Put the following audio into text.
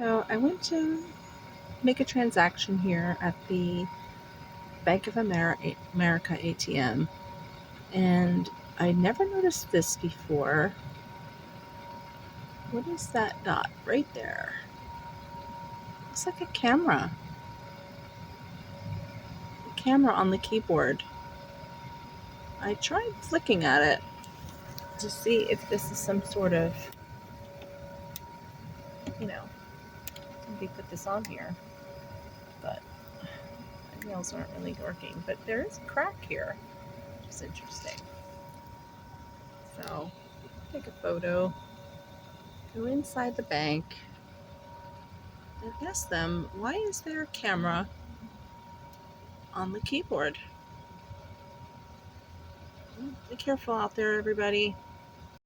So I went to make a transaction here at the Bank of America ATM, and I never noticed this before. What is that dot right there? Looks like a camera on the keyboard. I tried flicking at it to see if this is some sort of, somebody put this on here, but my nails aren't really working. But there is a crack here, which is interesting. So, take a photo, go inside the bank, and ask them, why is there a camera on the keyboard? Be careful out there, everybody.